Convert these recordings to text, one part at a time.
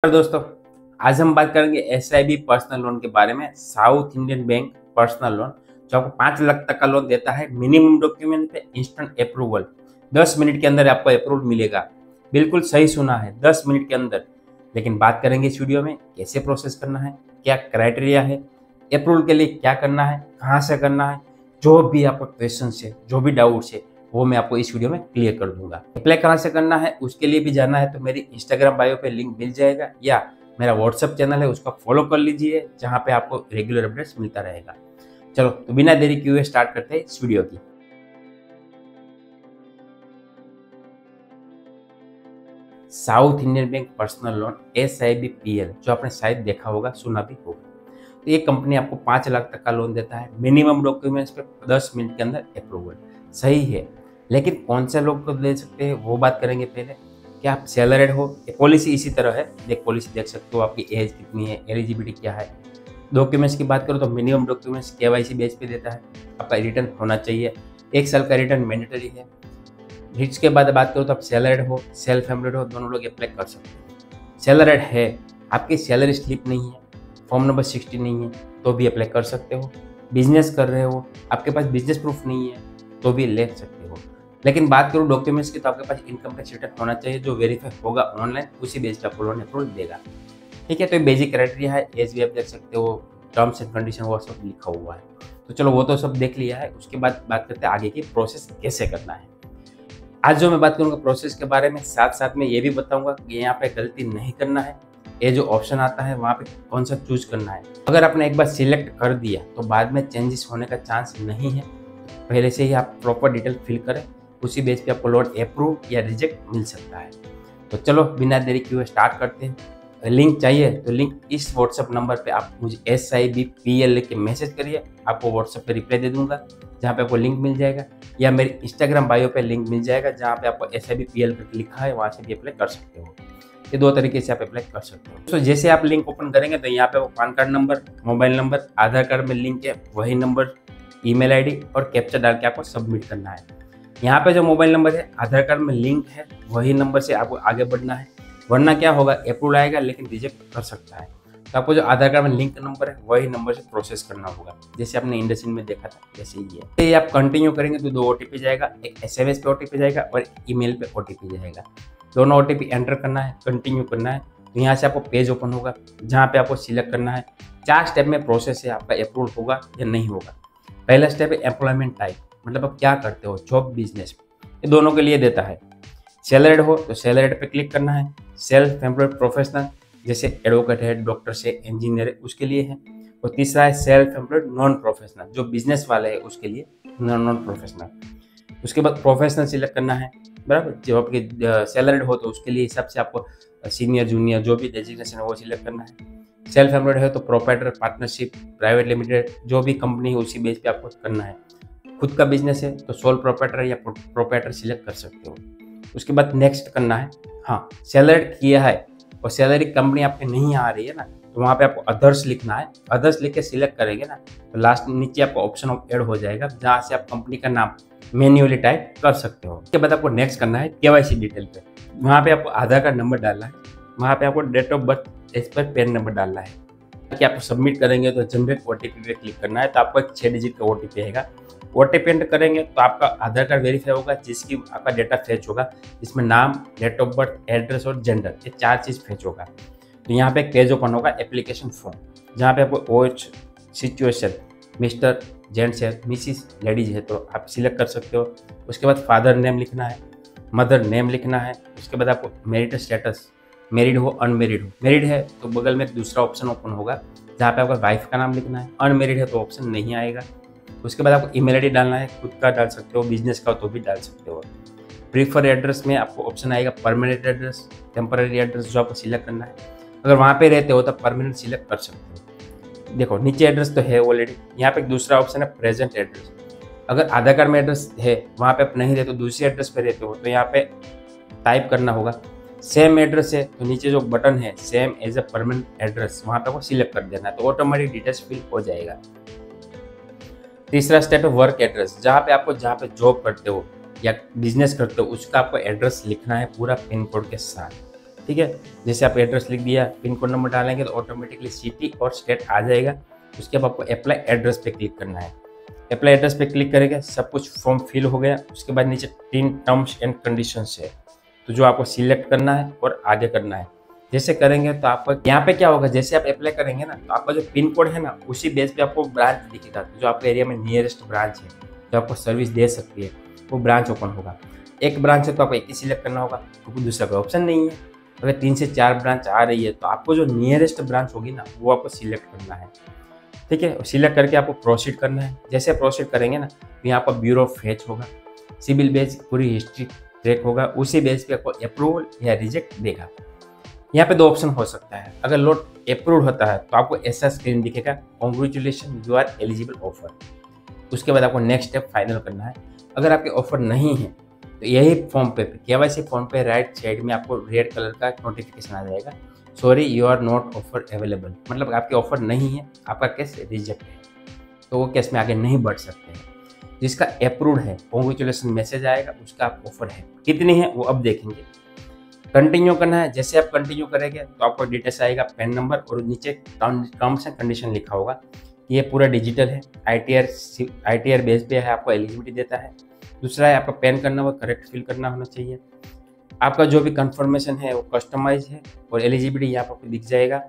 दोस्तों, आज हम बात करेंगे एसआईबी पर्सनल लोन के बारे में। South Indian bank personal loan जो आपको 5 लाख तक का लोन देता है। मिनिमम डॉक्यूमेंट पे इंस्टेंट अप्रूवल, 10 मिनट के अंदर आपको अप्रूवल मिलेगा। बिल्कुल सही सुना है, 10 मिनट के अंदर। लेकिन बात करेंगे इस वीडियो में कैसे प्रोसेस करना है, क्या क्राइटेरिया है, अप्रूवल के लिए क्या करना है, कहाँ से करना है। जो भी आपका क्वेश्चन है, जो भी डाउट्स है, वो मैं आपको इस वीडियो में क्लियर कर दूंगा। अप्लाई कहाँ से करना है उसके लिए भी जाना है तो मेरी इंस्टाग्राम बायो पे लिंक मिल जाएगा, या मेरा व्हाट्सएप चैनल है उसका फॉलो कर लीजिए, जहाँ पे आपको रेगुलर अपडेट्स मिलता रहेगा। चलो तो बिना देरी किए हुए स्टार्ट करते हैं इस वीडियो की। South Indian bank personal loan SIBPL जो आपने शायद देखा होगा, सुना भी होगा। तो ये कंपनी आपको 5 लाख तक का लोन देता है। मिनिमम डॉक्यूमेंट्स पे 10 मिनट के अंदर अप्रूवल। सही है, लेकिन कौन से लोग को दे सकते हैं वो बात करेंगे पहले। क्या आप सैलरीड हो? पॉलिसी इसी तरह है, पॉलिसी देख सकते हो, आपकी एज कितनी है, एलिजिबिलिटी क्या है। डॉक्यूमेंट्स की बात करो तो मिनिमम डॉक्यूमेंट्स KYC बेस पे देता है। आपका रिटर्न होना चाहिए, 1 साल का रिटर्न मैंडेटरी है। इसके बाद बात करो तो आप सैलरीड हो, सेल्फ एम्प्लॉयड हो, दोनों लोग अप्लाई कर सकते हो। सैलरीड है, आपकी सैलरी स्लिप नहीं है, फॉर्म नंबर 60 नहीं है, तो भी अप्लाई कर सकते हो। बिजनेस कर रहे हो, आपके पास बिजनेस प्रूफ नहीं है, तो भी ले सकते हो। लेकिन बात करूँ डॉक्यूमेंट्स की तो आपके पास इनकम टैक्स रिटर्न होना चाहिए, जो वेरीफाई होगा ऑनलाइन, उसी बेस पे आपको लोन अप्रूवल देगा। ठीक है, तो ये बेसिक क्राइटेरिया है। एज भी आप देख सकते हो, टर्म्स एंड कंडीशन वो सब लिखा हुआ है। तो चलो वो तो सब देख लिया है। उसके बाद बात करते हैं आगे की प्रोसेस कैसे करना है। आज जो मैं बात करूँगा प्रोसेस के बारे में, साथ साथ में ये भी बताऊंगा कि यहाँ पे गलती नहीं करना है। ये जो ऑप्शन आता है वहाँ पे कौन सा चूज करना है। अगर आपने एक बार सिलेक्ट कर दिया तो बाद में चेंजेस होने का चांस नहीं है। पहले से ही आप प्रॉपर डिटेल फिल करें, उसी बेस पे आपको लोन अप्रूव या रिजेक्ट मिल सकता है। तो चलो बिना देरी किए हुए स्टार्ट करते हैं। लिंक चाहिए तो लिंक इस व्हाट्सअप नंबर पे आप मुझे SIBPL लिख के मैसेज करिए, आपको व्हाट्सअप पे रिप्लाई दे दूंगा, जहाँ पे आपको लिंक मिल जाएगा। या मेरी इंस्टाग्राम बायो पे लिंक मिल जाएगा, जहाँ पे आपको SIBPL करके लिखा है, वहाँ से भी अप्लाई कर सकते हो। ये 2 तरीके से आप अप्लाई कर सकते हो। तो जैसे आप लिंक ओपन करेंगे तो यहाँ पे वो PAN card number, mobile number, Aadhaar card में लिंक है वही नंबर, ईमेल आईडी और कैप्चा डाल के आपको सबमिट करना है। यहाँ पे जो मोबाइल नंबर है, आधार कार्ड में लिंक है, वही नंबर से आपको आगे बढ़ना है। वरना क्या होगा, अप्रूवल आएगा लेकिन रिजेक्ट कर सकता है। तो आपको जो आधार कार्ड में लिंक नंबर है वही नंबर से प्रोसेस करना होगा, जैसे आपने इंडस्ट्री में देखा था जैसे ही है। ये आप कंटिन्यू करेंगे तो 2 OTP जाएगा, एक SMS पे OTP जाएगा और ईमेल पे OTP जाएगा। दोनों OTP एंटर करना है, कंटिन्यू करना है। तो यहाँ से आपको पेज ओपन होगा, जहाँ पे आपको सिलेक्ट करना है। 4 स्टेप में प्रोसेस है, आपका अप्रूवल होगा या नहीं होगा। पहला स्टेप है एम्प्लॉयमेंट टाइप, मतलब आप क्या करते हो, जॉब बिजनेस, ये दोनों के लिए देता है। सैलरीड हो तो सैलरीड पे क्लिक करना है। सेल्फ एम्प्लॉयड प्रोफेशनल, जैसे एडवोकेट है, डॉक्टर से, इंजीनियर है, उसके लिए है। और तीसरा है सेल्फ एम्प्लॉयड नॉन प्रोफेशनल, जो बिजनेस वाले है उसके लिए नॉन प्रोफेशनल। उसके बाद प्रोफेशनल सिलेक्ट करना है, बराबर। जब आपकी सैलरीड हो तो उसके लिए हिसाब से आपको सीनियर जूनियर जो भी डेजिग्नेशन है वो सिलेक्ट करना है। सेल्फ एम्प्लॉयड है तो प्रोप्राइटर, पार्टनरशिप, प्राइवेट लिमिटेड, जो भी कंपनी है उसी बेस पे आपको करना है। खुद का बिजनेस है तो सोल प्रोप्राइटर या प्रोप्राइटर सिलेक्ट कर सकते हो। उसके बाद नेक्स्ट करना है। हाँ, सैलरीड किया है और सैलरी कंपनी आपकी नहीं आ रही है ना, तो वहाँ पे आपको अदर्स लिखना है। अदर्स लिख के सिलेक्ट करेंगे ना तो लास्ट नीचे आपको ऑप्शन ऑफ ऐड हो जाएगा, जहाँ से आप कंपनी का नाम मैन्युअली टाइप कर सकते हो। उसके बाद आपको नेक्स्ट करना है KYC डिटेल पे। वहाँ पे आपको आधार कार्ड नंबर डालना है, वहाँ पे आपको date of birth as per PAN number डालना है। कि आप सबमिट करेंगे तो जनरेट OTP पे क्लिक करना है, तो आपको एक 6 डिजिट का OTP आएगा। OTP एंटर करेंगे तो आपका आधार कार्ड वेरीफाई होगा, जिसकी आपका डेटा फेच होगा, जिसमें नाम, डेट ऑफ बर्थ, एड्रेस और जेंडर, ये 4 चीज़ फेच होगा। तो यहाँ पे एक पेज ओपन होगा, एप्लीकेशन फॉर्म, जहाँ पे आपको OH सिचुएशन, मिस्टर जेंट्स है, मिसिस लेडीज है तो आप सिलेक्ट कर सकते हो। उसके बाद फादर नेम लिखना है, मदर नेम लिखना है। उसके बाद आपको मैरिटल स्टेटस, मैरिड हो अनमेरिड हो। मैरिड है तो बगल में दूसरा ऑप्शन ओपन होगा, जहाँ पे आपका वाइफ का नाम लिखना है। अनमेरिड है तो ऑप्शन नहीं आएगा। उसके बाद आपको ईमेल आईडी डालना है, खुद का डाल सकते हो, बिजनेस का तो भी डाल सकते हो। प्रीफर एड्रेस में आपको ऑप्शन आएगा परमानेंट एड्रेस, टेम्पररी एड्रेस, जो आपको सिलेक्ट करना है। अगर वहाँ पे रहते हो तो परमानेंट सिलेक्ट कर सकते हो। देखो नीचे एड्रेस तो है ऑलरेडी, यहाँ पे एक दूसरा ऑप्शन है प्रेजेंट एड्रेस। अगर आधार कार्ड में एड्रेस है, वहाँ पे आप नहीं रहते हो, दूसरे एड्रेस पे रहते हो, तो यहाँ पे टाइप करना होगा। सेम एड्रेस है तो नीचे जो बटन है same as a permanent address, वहाँ पे आपको सिलेक्ट कर देना है, तो ऑटोमेटिक डिटेल्स फिल हो जाएगा। तीसरा स्टेप है वर्क एड्रेस, जहाँ पे जॉब करते हो या बिजनेस करते हो उसका आपको एड्रेस लिखना है पूरा पिन कोड के साथ। ठीक है। जैसे आप एड्रेस लिख दिया, पिन कोड नंबर डालेंगे तो ऑटोमेटिकली सिटी और स्टेट आ जाएगा। उसके बाद आपको अप्लाई एड्रेस पे क्लिक करना है। अप्लाई एड्रेस पे क्लिक करेंगे, सब कुछ फॉर्म फिल हो गया। उसके बाद नीचे 3 टर्म्स एंड कंडीशंस है, तो जो आपको सिलेक्ट करना है और आगे करना है। जैसे करेंगे तो आपका यहाँ पे क्या होगा, जैसे आप अप्लाई करेंगे ना, तो आपका जो पिन कोड है ना, उसी बेस पे आपको ब्रांच दिखेगा। जो आपके एरिया में नियरेस्ट ब्रांच है जो आपको सर्विस दे सकती है, वो ब्रांच ओपन होगा। एक ब्रांच है तो आपको एक ही सिलेक्ट करना होगा, क्योंकि दूसरा कोई ऑप्शन नहीं है। अगर 3 से 4 ब्रांच आ रही है तो आपको जो नियरेस्ट ब्रांच होगी ना, वो आपको सिलेक्ट करना है। ठीक है, सिलेक्ट करके आपको प्रोसीड करना है। जैसे प्रोसीड करेंगे ना, तो यहाँ पर ब्यूरो ऑफ फेच होगा, सिविल बेस पूरी हिस्ट्री ट्रैक होगा। उसी बेस पे आपको अप्रूवल या रिजेक्ट देगा। यहाँ पे 2 ऑप्शन हो सकता है। अगर लोन अप्रूव होता है तो आपको ऐसा स्क्रीन दिखेगा, congratulation you are eligible offer. उसके बाद आपको नेक्स्ट स्टेप फाइनल करना है। अगर आपके ऑफर नहीं है तो यही फॉर्म पे केवाईसी फॉर्म पे राइट साइड में आपको रेड कलर का नोटिफिकेशन आ जाएगा, sorry you are not offer available. मतलब आपके ऑफर नहीं है, आपका केस रिजेक्ट है, तो वो केस में आगे नहीं बढ़ सकते हैं। जिसका अप्रूव्ड है कॉन्ग्रेचुलेशन मैसेज आएगा, उसका आप ऑफर है। कितनी है वो अब देखेंगे। कंटिन्यू करना है। जैसे आप कंटिन्यू करेंगे तो आपको डिटेल्स आएगा, पैन नंबर और नीचे टर्म्स एंड कंडीशन लिखा होगा। ये पूरा डिजिटल है, ITR बेस पे है, आपको एलिजिबिलिटी देता है। दूसरा है आपका पैन करना, वो करेक्ट फिल करना होना चाहिए। आपका जो भी कंफर्मेशन है वो कस्टमाइज है और एलिजिबिलिटी यहाँ पर दिख जाएगा।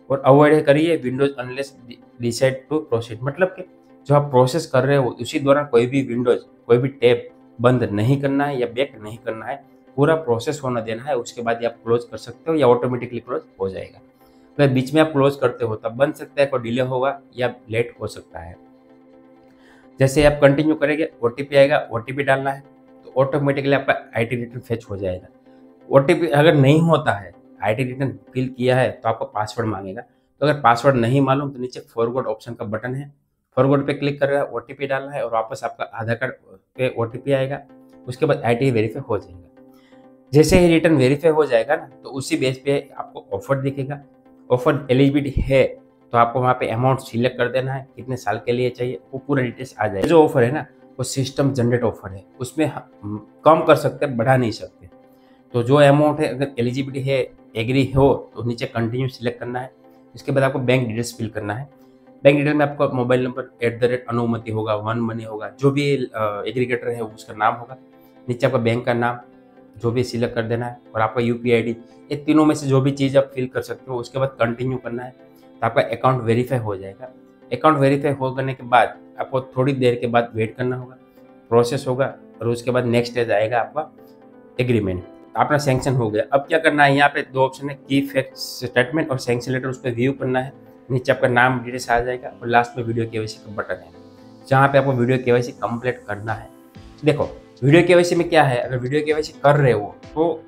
और अवॉइड करिए windows unless decide to proceed. मतलब कि जो आप प्रोसेस कर रहे हो उसी दौरान कोई भी विंडोज, कोई भी टैब बंद नहीं करना है या बैक नहीं करना है, पूरा प्रोसेस होना देना है। उसके बाद ही आप क्लोज कर सकते हो या ऑटोमेटिकली क्लोज हो जाएगा। अगर बीच में आप क्लोज करते हो तब बन सकता है, कोई डिले होगा या लेट हो सकता है। जैसे आप कंटिन्यू करेंगे, OTP आएगा, OTP डालना है तो ऑटोमेटिकली आपका IT रिटर्न फेच हो जाएगा। OTP अगर नहीं होता है, IT रिटर्न फिल किया है तो आपको पासवर्ड मांगेगा। तो अगर पासवर्ड नहीं मालूम तो नीचे फॉरवर्ड ऑप्शन का बटन है, फॉरवर्ड पे क्लिक कर रहा है, OTP डालना है और वापस आपका आधार कार्ड पे OTP आएगा। उसके बाद IT वेरीफाई हो जाएगा। जैसे ही रिटर्न वेरीफाई हो जाएगा ना, तो उसी बेस पे आपको ऑफर दिखेगा। ऑफर एलिजिबिलिटी है तो आपको वहाँ पे अमाउंट सिलेक्ट कर देना है, कितने साल के लिए चाहिए, वो पूरा डिटेल्स आ जाएगा। जो ऑफर है ना, वो सिस्टम जनरेट ऑफर है, उसमें कम कर सकते हैं, बढ़ा नहीं सकते। तो जो अमाउंट है, अगर एलिजिबिलिटी है, एग्री हो, तो नीचे कंटिन्यू सिलेक्ट करना है। इसके बाद आपको बैंक डिटेल्स फिल करना है। बैंक डिटेल में आपका मोबाइल नंबर @अनुमति होगा, वन मनी होगा, जो भी एग्रीगेटर है उसका नाम होगा। नीचे आपका बैंक का नाम जो भी सिलेक्ट कर देना है और आपका UPI ID। ये तीनों में से जो भी चीज़ आप फिल कर सकते हो। उसके बाद कंटिन्यू करना है तो आपका अकाउंट वेरीफाई हो जाएगा। अकाउंट वेरीफाई हो करने के बाद आपको थोड़ी देर के बाद वेट करना होगा, प्रोसेस होगा और उसके बाद नेक्स्ट स्टेज आएगा आपका एग्रीमेंट। अपना सैंक्शन हो गया। अब क्या करना है, यहाँ पे 2 ऑप्शन है, की फैक्ट स्टेटमेंट और सैंक्शन लेटर। उस पर व्यू करना है। नीचे आपका नाम डिटेल्स आ जाएगा और लास्ट में वीडियो KYC का बटन है, जहाँ पे आपको वीडियो KYC कंप्लीट करना है। देखो वीडियो KYC में क्या है, अगर वीडियो KYC कर रहे हो तो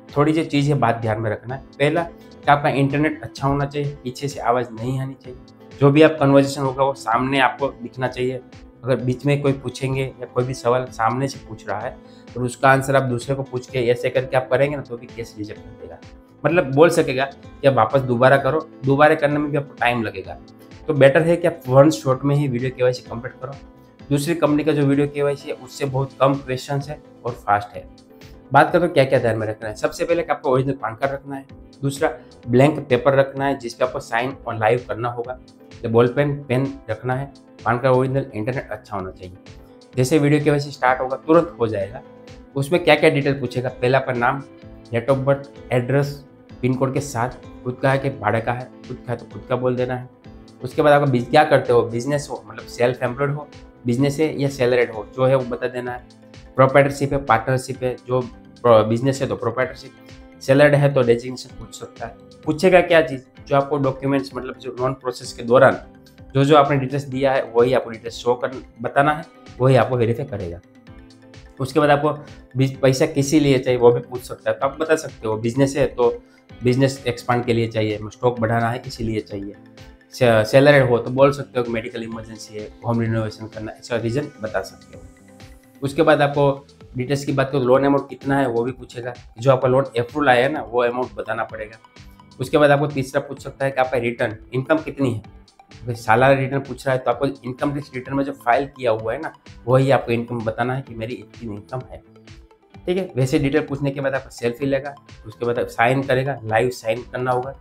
थोड़ी सी चीज़ें बात ध्यान में रखना है। पहला कि आपका इंटरनेट अच्छा होना चाहिए, पीछे से आवाज़ नहीं आनी चाहिए। जो भी आप कन्वर्सेशन होगा वो सामने आपको दिखना चाहिए। अगर बीच में कोई पूछेंगे या कोई भी सवाल सामने से पूछ रहा है और उसका आंसर आप दूसरे को पूछ के ऐसे करके आप करेंगे ना, तो भी केस रिजेक्ट कर देगा। मतलब बोल सकेगा कि आप वापस दोबारा करो, दोबारा करने में भी आपको टाइम लगेगा। तो बेटर है कि आप वन शॉट में ही वीडियो KYC कंप्लीट करो। दूसरी कंपनी का जो वीडियो KYC है उससे बहुत कम क्वेश्चंस है और फास्ट है। बात करो क्या क्या ध्यान में रखना है। सबसे पहले कि आपको ओरिजिनल पैन कार्ड रखना है। दूसरा ब्लैंक पेपर रखना है जिस पे आपको साइन और लाइव करना होगा। तो बॉल पेन रखना है। पैन कार्ड ओरिजिनल, इंटरनेट अच्छा होना चाहिए। जैसे वीडियो KYC स्टार्ट होगा तुरंत हो जाएगा। उसमें क्या क्या डिटेल पूछेगा, पहला आपका नाम, date of birth, address, pin code के साथ, खुद का है कि भाड़े का है, खुद का है तो खुद का बोल देना है। उसके बाद आपका क्या करते हो, बिजनेस हो मतलब सेल्फ एम्प्लॉयड हो, बिजनेस है या सैलरीड हो, जो है वो बता देना है। प्रोप्राइटरशिप है, पार्टनरशिप है, जो बिजनेस है तो प्रोप्राइटरशिप, सैलरीड है तो डेजिग्नेशन पूछ सकता है। पूछेगा क्या चीज़, जो आपको डॉक्यूमेंट्स मतलब जो लोन प्रोसेस के दौरान जो आपने डिटेल्स दिया है वही आपको डिटेल्स शो कर बताना है, वही आपको वेरीफाई करेगा। उसके बाद आपको पैसा किसी लिए चाहिए वो भी पूछ सकता है, तो आप बता सकते हो। बिजनेस है तो बिजनेस एक्सपांड के लिए चाहिए, स्टॉक बढ़ाना है किसी लिए चाहिए। सैलरीड हो तो बोल सकते हो कि मेडिकल इमरजेंसी है, होम रिनोवेशन करना है, ऐसा रीज़न बता सकते हो। उसके बाद आपको डिटेल्स की बात करो, लोन अमाउंट कितना है वो भी पूछेगा। जो आपका लोन अप्रूवल आया है ना वो अमाउंट बताना पड़ेगा। उसके बाद आपको तीसरा पूछ सकता है कि आपका रिटर्न इनकम कितनी है। अगर सालाना रिटर्न पूछ रहा है तो आपको इनकम टैक्स रिटर्न में जो फाइल किया हुआ है ना वही आपको इनकम बताना है कि मेरी इतनी इनकम है। ठीक है। वैसे डिटेल पूछने के बाद आपका सेल्फी लेगा, उसके बाद आप साइन करेगा, लाइव साइन करना होगा।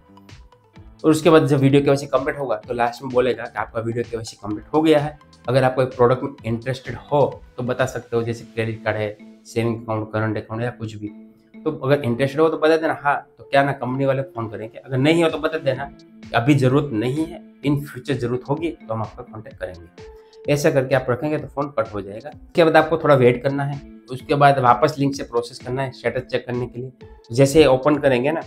और उसके बाद जब वीडियो केवाईसी कंप्लीट होगा तो लास्ट में बोलेगा कि आपका वीडियो केवाईसी कंप्लीट हो गया है। अगर आप कोई प्रोडक्ट में इंटरेस्टेड हो तो बता सकते हो, जैसे क्रेडिट कार्ड है, सेविंग अकाउंट, करंट अकाउंट या कुछ भी। तो अगर इंटरेस्टेड हो तो बता देना हाँ, तो क्या ना कंपनी वाले फ़ोन करेंगे। अगर नहीं हो तो बता देना कि अभी ज़रूरत नहीं है, इन फ्यूचर ज़रूरत होगी तो हम आपका कॉन्टैक्ट करेंगे। ऐसा करके आप रखेंगे तो फ़ोन कट हो जाएगा। उसके बाद आपको थोड़ा वेट करना है, उसके बाद वापस लिंक से प्रोसेस करना है स्टेटस चेक करने के लिए। जैसे ओपन करेंगे ना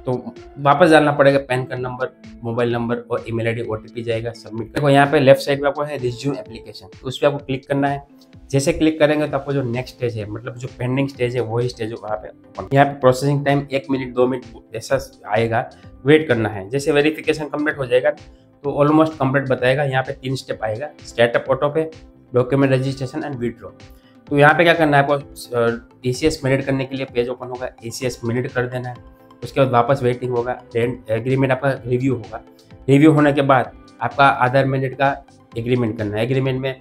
तो वापस डालना पड़ेगा pan card number, mobile number और ईमेल आईडी, ओटीपी जाएगा, सबमिट। देखो यहाँ पे लेफ्ट साइड पे आपको है रिज्यूम एप्लीकेशन, उस पर आपको क्लिक करना है। जैसे क्लिक करेंगे तो आपको जो नेक्स्ट स्टेज है, मतलब जो पेंडिंग स्टेज है वही स्टेज वहाँ पे ओपन। यहाँ पे प्रोसेसिंग टाइम 1 मिनट 2 मिनट ऐसा आएगा, वेट करना है। जैसे वेरिफिकेशन कंप्लीट हो जाएगा तो ऑलमोस्ट कंप्लीट बताएगा। यहाँ पे 3 स्टेप आएगा, स्टार्टअप, ऑटो पे, डॉक्यूमेंट रजिस्ट्रेशन एंड विड्रॉ। तो यहाँ पे क्या करना है आपको, ECS मिनट करने के लिए पेज ओपन होगा, ECS मिनट कर देना है। उसके बाद वापस वेटिंग होगा, एग्रीमेंट आपका रिव्यू होगा। रिव्यू होने के बाद आपका आधार मिनट का एग्रीमेंट करना है। एग्रीमेंट में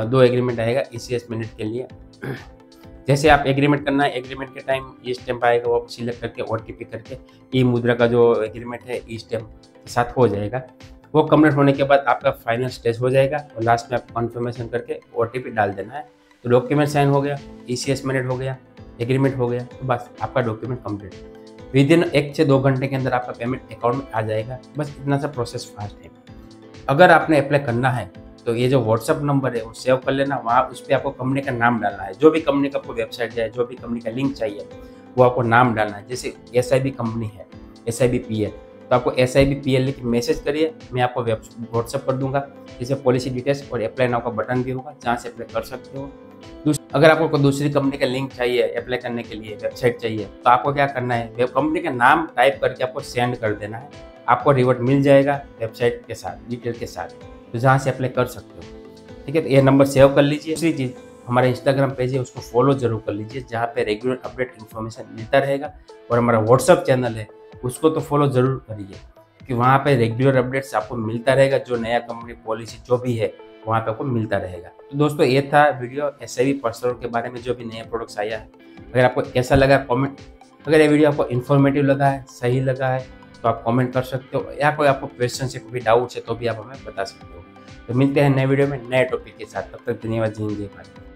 2 एग्रीमेंट आएगा ECS मिनट के लिए। जैसे आप एग्रीमेंट करना है, एग्रीमेंट के टाइम ई स्टैम्प आएगा, वो सिलेक्ट करके OTP करके ई मुद्रा का जो एग्रीमेंट है ई स्टैम्प के साथ हो जाएगा। वो कंप्लीट होने के बाद आपका फाइनल स्टेज हो जाएगा और लास्ट में आप कन्फर्मेशन करके OTP डाल देना है। तो डॉक्यूमेंट साइन हो गया, ECS मिनट हो गया, एग्रीमेंट हो गया, तो बस आपका डॉक्यूमेंट कंप्लीट। विद इन 1 से 2 घंटे के अंदर आपका पेमेंट अकाउंट में आ जाएगा। बस इतना सा प्रोसेस फास्ट है। अगर आपने अप्लाई करना है तो ये जो व्हाट्सअप नंबर है वो सेव कर लेना। वहाँ उस पर आपको कंपनी का नाम डालना है, जो भी कंपनी का आपको वेबसाइट जाए, जो भी कंपनी का लिंक चाहिए वो आपको नाम डालना है। जैसे SIB कंपनी है, SIBPL, तो आपको SIBPL लिख के मैसेज करिए, मैं आपको व्हाट्सअप कर दूंगा। जैसे पॉलिसी डिटेल्स और अप्लाई नाउ का बटन भी होगा, जहाँ से अप्लाई कर सकते हो। अगर आपको कोई दूसरी कंपनी का लिंक चाहिए अप्लाई करने के लिए, वेबसाइट चाहिए, तो आपको क्या करना है, वेब कंपनी का नाम टाइप करके आपको सेंड कर देना है। आपको रिवर्ट मिल जाएगा वेबसाइट के साथ, डिटेल के साथ, तो जहाँ से अप्लाई कर सकते हो। ठीक है, तो ये नंबर सेव कर लीजिए। दूसरी चीज़, हमारा इंस्टाग्राम पेज है उसको फॉलो जरूर कर लीजिए, जहाँ पे रेगुलर अपडेट इन्फॉर्मेशन मिलता रहेगा। और हमारा व्हाट्सअप चैनल है उसको तो फॉलो जरूर करिए, कि वहाँ पे रेगुलर अपडेट्स आपको मिलता रहेगा। जो नया कंपनी पॉलिसी जो भी है वहाँ पे आपको मिलता रहेगा। तो दोस्तों ये था वीडियो SIB पर्सनल के बारे में, जो भी नए प्रोडक्ट्स आया है। अगर आपको कैसा लगा कमेंट, अगर ये वीडियो आपको इन्फॉर्मेटिव लगा है, सही लगा है, तो आप कमेंट कर सकते हो, या कोई आपको क्वेश्चन से कोई डाउट है तो भी आप हमें बता सकते हो। तो मिलते हैं नए वीडियो में नए टॉपिक के साथ। तब तक धन्यवाद। जी, जय भारत।